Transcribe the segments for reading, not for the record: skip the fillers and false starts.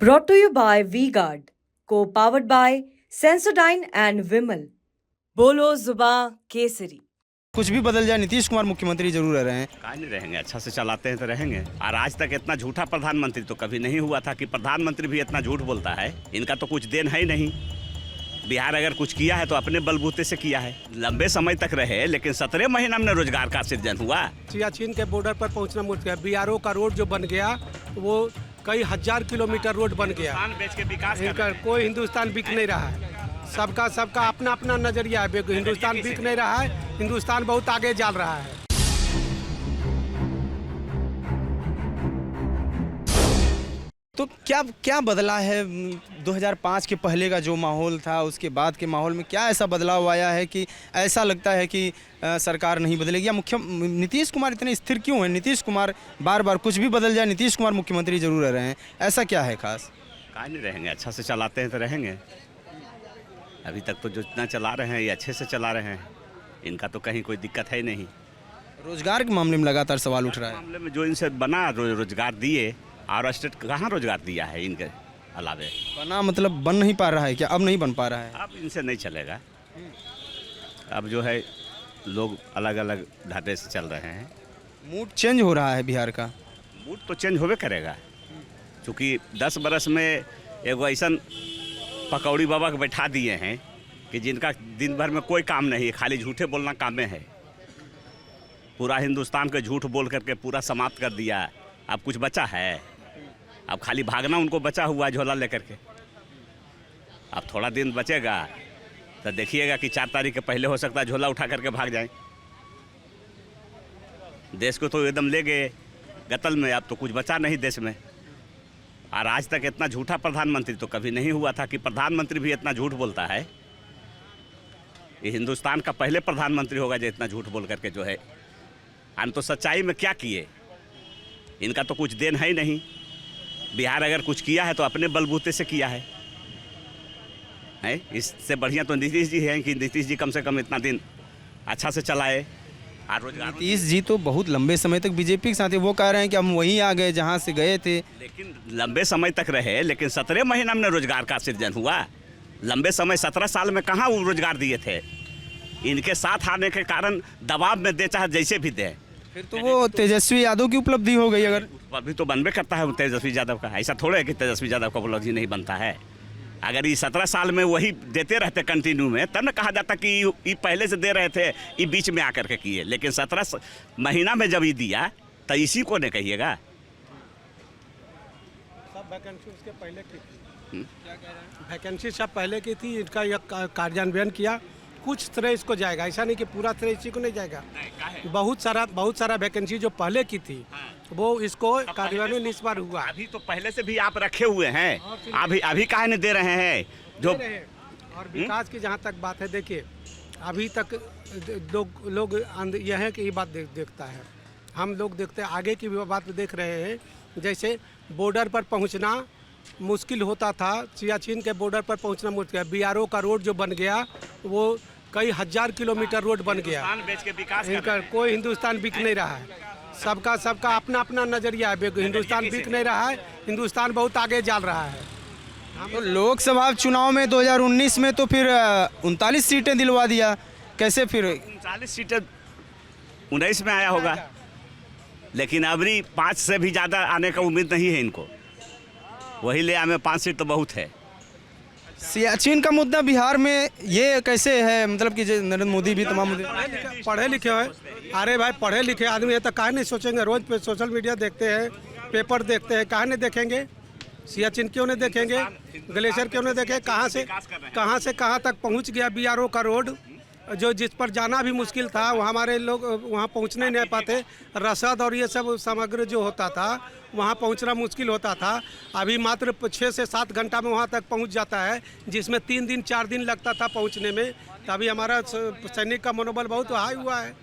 Brought to you by V-Guard, co-powered by Sensodyne and Vimal. बोलो जुबां केसरी। कुछ भी बदल जाए नीतीश कुमार मुख्यमंत्री जरूर रहे हैं। काहे नहीं रहेंगे, अच्छा से चलाते हैं तो रहेंगे। और आज तक इतना झूठा प्रधानमंत्री तो कभी नहीं हुआ था कि प्रधानमंत्री भी इतना झूठ बोलता है। इनका तो कुछ देन है ही नहीं। बिहार अगर कुछ किया है तो अपने बलबूते से किया है। लंबे समय तक रहे लेकिन 17 महीना में रोजगार का सृजन हुआ। सियाचिन के बॉर्डर पर पहुंचना मुश्किल है। बीआरओ का रोड जो बन गया वो कई हजार किलोमीटर रोड बन गया। बेच के विकास कोई हिंदुस्तान बिक नहीं रहा है। सबका अपना अपना नजरिया है। हिंदुस्तान बिक नहीं रहा है। हिंदुस्तान बहुत आगे जा रहा है। तो क्या क्या बदला है 2005 के पहले का जो माहौल था उसके बाद के माहौल में क्या ऐसा बदलाव आया है कि ऐसा लगता है कि सरकार नहीं बदलेगी? या नीतीश कुमार इतने स्थिर क्यों हैं? नीतीश कुमार बार बार कुछ भी बदल जाए नीतीश कुमार मुख्यमंत्री जरूर रहे हैं, ऐसा क्या है खास? काहे नहीं रहेंगे, अच्छा से चलाते हैं तो रहेंगे। अभी तक तो जो इतना चला रहे हैं ये अच्छे से चला रहे हैं। इनका तो कहीं कोई दिक्कत है नहीं। रोजगार के मामले में लगातार सवाल उठ रहा है। मामले में जो इनसे बना रोजगार दिए और स्टेट कहाँ रोजगार दिया है इनके अलावे? बना मतलब बन नहीं पा रहा है क्या? अब नहीं बन पा रहा है? अब इनसे नहीं चलेगा। अब जो है लोग अलग अलग ढाटे से चल रहे हैं। मूड चेंज हो रहा है बिहार का। मूड तो चेंज होबे करेगा क्योंकि 10 बरस में एगो ऐसा पकौड़ी बाबा को बैठा दिए हैं कि जिनका दिन भर में कोई काम नहीं है, खाली झूठे बोलना काम में है। पूरा हिंदुस्तान के झूठ बोल करके पूरा समाप्त कर दिया। अब कुछ बचा है? अब खाली भागना उनको बचा हुआ है झोला लेकर के। अब थोड़ा दिन बचेगा तो देखिएगा कि 4 तारीख के पहले हो सकता है झोला उठा करके भाग जाए। देश को तो एकदम ले गए गतल में। अब तो कुछ बचा नहीं देश में। और आज तक इतना झूठा प्रधानमंत्री तो कभी नहीं हुआ था कि प्रधानमंत्री भी इतना झूठ बोलता है। ये हिंदुस्तान का पहले प्रधानमंत्री होगा जो इतना झूठ बोल करके जो है। हम तो सच्चाई में क्या किए? इनका तो कुछ देन है ही नहीं। बिहार अगर कुछ किया है तो अपने बलबूते से किया है। इससे बढ़िया तो नीतीश जी हैं कि नीतीश जी कम से कम इतना दिन अच्छा से चलाए। नीतीश जी तो बहुत लंबे समय तक बीजेपी के साथ है। वो कह रहे हैं कि हम वहीं आ गए जहां से गए थे। लेकिन लंबे समय तक रहे लेकिन 17 महीना में रोजगार का सृजन हुआ। लंबे समय 17 साल में कहाँ वो रोजगार दिए थे? इनके साथ आने के कारण दबाव में दे चाहे जैसे भी दे। फिर तो वो तेजस्वी यादव की उपलब्धि हो गई। अगर अभी तो बनबे करता है तेजस्वी यादव का। ऐसा थोड़ा है कि तेजस्वी यादव का उपलब्धि नहीं बनता है। अगर ये 17 साल में वही देते रहते कंटिन्यू में तब न कहा जाता कि ये पहले से दे रहे थे, ये बीच में आकर के किए। लेकिन 17 महीना में जब ये दिया तो इसी को नहीं कहिएगा। सब वैकेंसी उसके पहले की थी। वैकेंसी सब पहले की थी। इनका यह कार्यान्वयन किया। कुछ तरह इसको जाएगा, ऐसा नहीं कि पूरा तरह इसी को नहीं जाएगा। बहुत सारा वैकेंसी जो पहले की थी वो इसको कार्यान्वयन इस बार हुआ। अभी तो पहले से भी आप रखे हुए हैं। अभी काहे नहीं दे रहे हैं जो? और विकास की जहाँ तक बात है, देखिए अभी तक लोग यह है कि ये बात देखता है। हम लोग देखते हैं आगे की भी बात देख रहे हैं। जैसे बॉर्डर पर पहुँचना मुश्किल होता था। सियाचिन के बॉर्डर पर पहुँचना मुश्किल है। बीआरओ का रोड जो बन गया वो कई हजार किलोमीटर रोड बन गया। बेच के विकास कोई हिंदुस्तान बिक नहीं रहा है। सबका अपना अपना नजरिया है। हिंदुस्तान बिक नहीं रहा है। हिंदुस्तान बहुत आगे जा रहा है। तो लोकसभा चुनाव में 2019 में तो फिर 39 सीटें दिलवा दिया। कैसे फिर 39 सीटें 19 में आया होगा। लेकिन अबरी 5 से भी ज़्यादा आने का उम्मीद नहीं है इनको। वही ले आए 5 सीट तो बहुत है। सियाचिन का मुद्दा बिहार में ये कैसे है? मतलब कि नरेंद्र मोदी भी तमाम पढ़े लिखे हैं। अरे भाई पढ़े लिखे आदमी है तो काहे नहीं सोचेंगे? रोज पे सोशल मीडिया देखते हैं, पेपर देखते हैं, काहे नहीं देखेंगे? सियाचिन क्यों नहीं देखेंगे? ग्लेशियर क्यों नहीं देखें? कहाँ से कहाँ तक पहुँच गया बीआरओ का रोड, जो जिस पर जाना भी मुश्किल था। वो हमारे लोग वहाँ पहुँचने नहीं पाते। रसद और ये सब सामग्री जो होता था वहाँ पहुँचना मुश्किल होता था। अभी मात्र 6 से 7 घंटा में वहाँ तक पहुँच जाता है, जिसमें 3 दिन 4 दिन लगता था पहुँचने में। तो अभी हमारा सैनिक का मनोबल बहुत हाई हुआ है।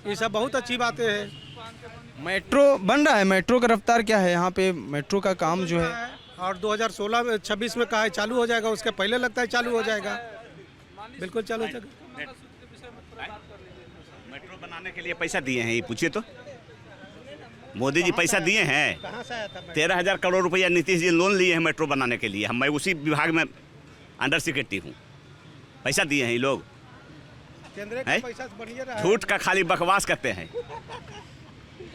ये सब बहुत अच्छी बातें हैं। मेट्रो बन रहा है। मेट्रो का रफ्तार क्या है यहाँ पे? मेट्रो का काम जो है और 2026 में कहा है चालू हो जाएगा। उसके पहले लगता है चालू हो जाएगा। बिल्कुल चालू हो जाएगा। मेट्रो बनाने के लिए पैसा दिए हैं ये पूछिए तो। मोदी जी पैसा दिए हैं। कहाँ से आया था? 13,000 करोड़ रुपया नीतीश जी लोन लिए हैं मेट्रो बनाने के लिए। मैं उसी विभाग में अंडर सेक्रेटरी हूँ। पैसा दिए हैं ये लोग, केंद्र का है? पैसा बढ़िया रहा है। झूठ का खाली बकवास करते हैं।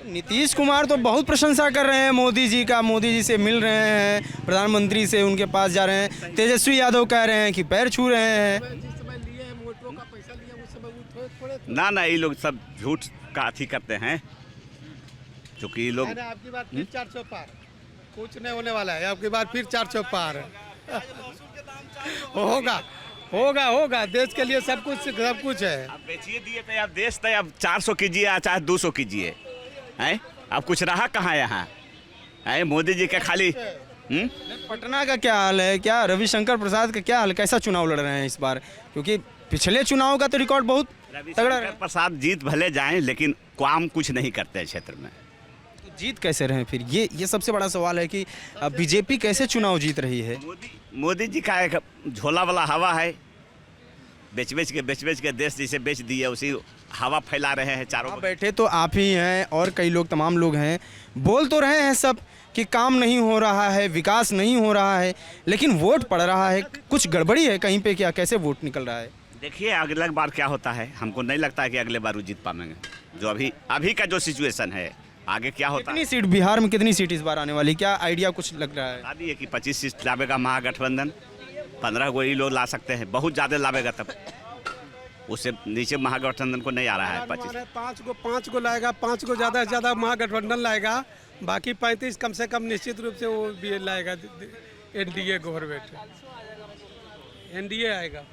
नीतीश कुमार तो बहुत प्रशंसा कर रहे हैं मोदी जी का, मोदी जी से मिल रहे हैं, प्रधानमंत्री से उनके पास जा रहे हैं। तेजस्वी यादव कह रहे हैं कि पैर छू रहे हैं। जिस समय लिए हैं मेट्रो का पैसा लिया उस समय वो थोड़े ना ये लोग सब झूठ का अथी करते हैं, क्योंकि ये लोग आपकी बात फिर 400 पार, कुछ नहीं होने वाला है। आपकी बात फिर 400 पार होगा होगा होगा। देश के लिए सब कुछ है। अब बेचिए दिए थे, अब देश थे, अब 400 कीजिए या चाहे 200 कीजिए, हैं? अब कुछ रहा कहाँ यहाँ, है? मोदी जी के खाली पटना का क्या हाल है? क्या रविशंकर प्रसाद का क्या हाल, कैसा चुनाव लड़ रहे हैं इस बार? क्योंकि पिछले चुनाव का तो रिकॉर्ड बहुत तगड़ा रविशंकर रहा। प्रसाद जीत भले जाएं, लेकिन काम कुछ नहीं करते हैं क्षेत्र में। तो जीत कैसे रहे फिर? ये सबसे बड़ा सवाल है कि बीजेपी कैसे चुनाव जीत रही है? मोदी जी का एक झोला वाला हवा है, बेच बेच के देश जिसे बेच दिए उसी हवा फैला रहे हैं चारों आप बगल। बैठे तो आप ही हैं और कई लोग, तमाम लोग हैं, बोल तो रहे हैं सब कि काम नहीं हो रहा है, विकास नहीं हो रहा है, लेकिन वोट पड़ रहा है। कुछ गड़बड़ी है कहीं पे क्या? कैसे वोट निकल रहा है? देखिए अगले बार क्या होता है, हमको नहीं लगता है कि अगले बार वो जीत पाएंगे। जो अभी का जो सिचुएशन है, आगे क्या होता है। कितनी सीट बिहार में, कितनी सीट इस बार आने वाली, क्या आइडिया कुछ लग रहा है? बता दिए कि 25 सीट लावेगा महागठबंधन, 15 को ही लोग ला सकते हैं, बहुत ज़्यादा लावेगा। तब उससे नीचे महागठबंधन को नहीं आ रहा है। 25 पाँच को लाएगा, 5 को ज़्यादा से ज़्यादा महागठबंधन लाएगा, बाकी 35 कम से कम निश्चित रूप से वो भी लाएगा। एनडीए गवर्नमेंट, एनडीए आएगा।